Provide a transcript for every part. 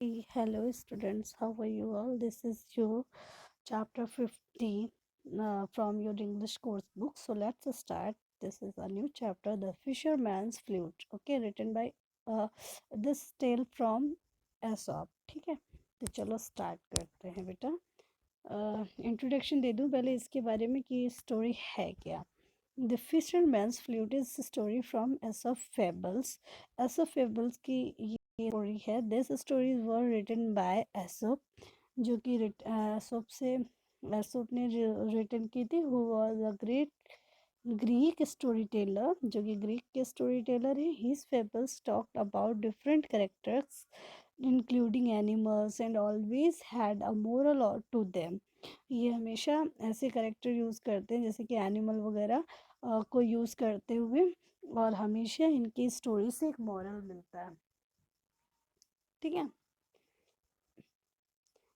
Hello students, how are you all? This is your chapter 15 from your English course book. So let's start. This is a new chapter, The Fisherman's Flute. Okay, written by this tale from Aesop. ठीक है, तो चलो start करते हैं बेटा। Introduction दे दूं पहले इसके बारे में कि स्टोरी है क्या। The fisherman's flute is story from Aesop fables. Aesop fables की ये स्टोरी है। This stories were written by Aesop, जो कि एसोप से एसोप ने रिटन की थी। Who was a great Greek story teller, जो कि ग्रीक के स्टोरी टेलर है। His fables talked about different characters including animals and always had a moral to them. ये हमेशा ऐसे करेक्टर यूज़ करते हैं जैसे कि एनिमल वगैरह को यूज़ करते हुए, और हमेशा इनकी स्टोरी से एक मॉरल मिलता है। ठीक है,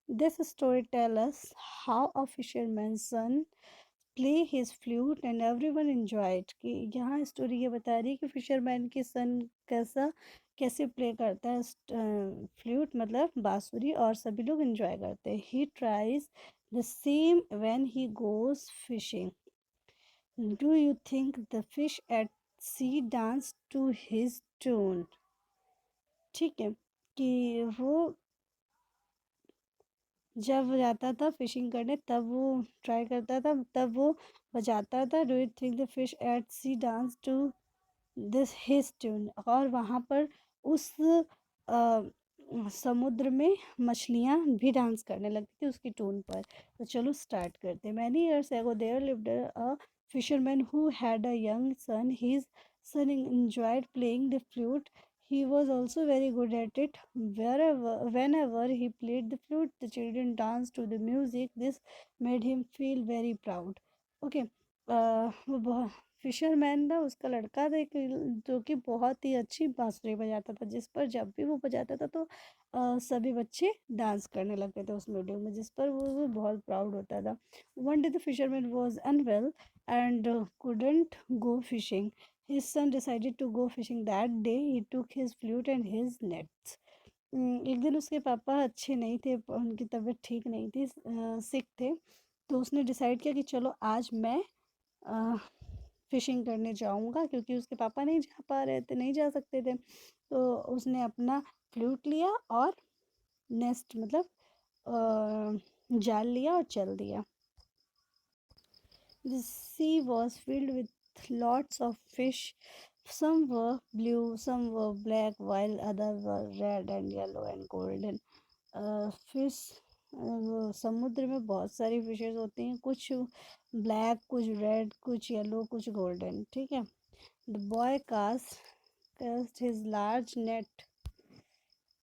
this story tell us how a fisherman son play his flute and everyone enjoyed. कि यहाँ स्टोरी ये बता रही है कि फिशरमैन के सन कैसे प्ले करता है फ्लूट, मतलब बांसुरी, और सभी लोग एंजॉय करते हैं। He tries the same when he goes fishing. Do you think the fish at sea dance to his tune. ठीक है, कि वो जब वो जाता था फिशिंग करने तब वो ट्राई करता था, तब वो बजाता था। Do you think the fish at sea dance to this his tune. और वहाँ पर उस अ, समुद्र में मछलियाँ भी डांस करने लगती थी उसकी टून पर। तो चलो स्टार्ट करते हैं। Many years ago there lived a fisherman who had a young son. His son enjoyed playing the flute. He was also very good at it. Whenever he played the flute, the children danced to the music. This made him feel very proud. Okay, वो fisherman था, उसका लड़का था एक, जो कि बहुत ही अच्छी बांसुरी बजाता था, जिस पर जब भी वो बजाता था तो सभी बच्चे डांस करने लगते थे उस वीडियो में, जिस पर वो बहुत प्राउड होता था। One day the fisherman was unwell and couldn't go fishing. His son decided to go fishing that day. He took his flute and his nets. एक दिन उसके पापा अच्छे नहीं थे, उनकी तबीयत ठीक नहीं थी, सिक थे। तो उसने डिसाइड किया कि चलो आज मैं फिशिंग करने जाऊंगा, क्योंकि उसके पापा नहीं जा पा रहे थे, नहीं जा सकते थे। तो उसने अपना फ्लूट लिया और नेस्ट मतलब जाल लिया और चल दिया। The sea was filled with lots of fish. Some were blue, some were black, while others were red and yellow and golden. Fish वो समुद्र में बहुत सारी फिशेस होती हैं, कुछ ब्लैक, कुछ रेड, कुछ येलो, कुछ गोल्डन। ठीक है, the boy cast his large net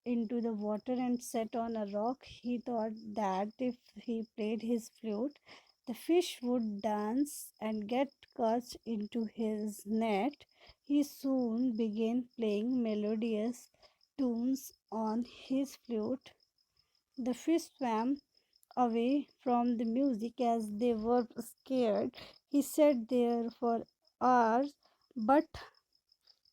into the water and sat on a rock. He thought that if he played his flute, the fish would dance and get caught into his net. He soon began playing melodious tunes on his flute. The fish swam away from the music as they were scared. He sat there for hours but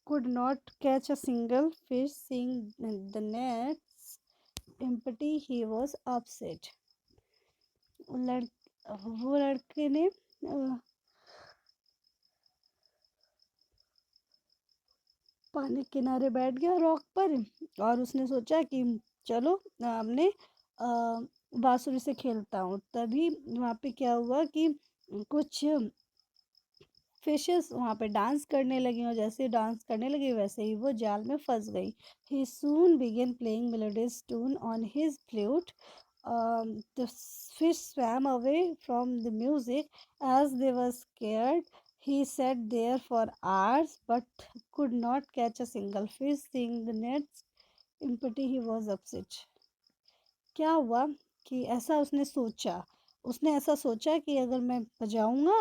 could not catch a single fish. Seeing the net's empty, he was upset. लड़ वो लड़के ने पानी के किनारे बैठ गया rock पर, और उसने सोचा कि चलो हमने बांसुरी से खेलता हूँ। तभी वहाँ पे क्या हुआ कि कुछ फिशेस वहाँ पे डांस करने लगी, और जैसे डांस करने लगी वैसे ही वो जाल में फंस गई। He soon began playing melodious tune on his flute. The fish swam away from the music as they were scared. He sat there for hours but could not catch a single fish. Seeing the nets empty, he was upset. क्या हुआ कि ऐसा उसने ऐसा सोचा कि अगर मैं बजाऊंगा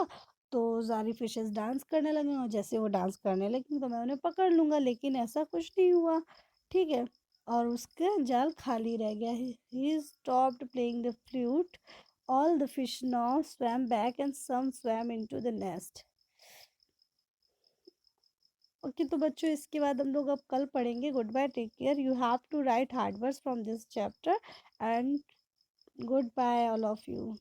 तो सारी फिशेस डांस करने लगेंगे, और जैसे वो डांस करने लगेंगे तो मैं उन्हें पकड़ लूंगा। लेकिन ऐसा कुछ नहीं हुआ। ठीक है, और उसका जाल खाली रह गया। He stopped playing the flute. All the fish now swam back and some swam into the nest. Okay, तो बच्चों इसके बाद हम लोग अब कल पढ़ेंगे। Good bye, take care, you have to write hard words from this chapter and good bye all of you.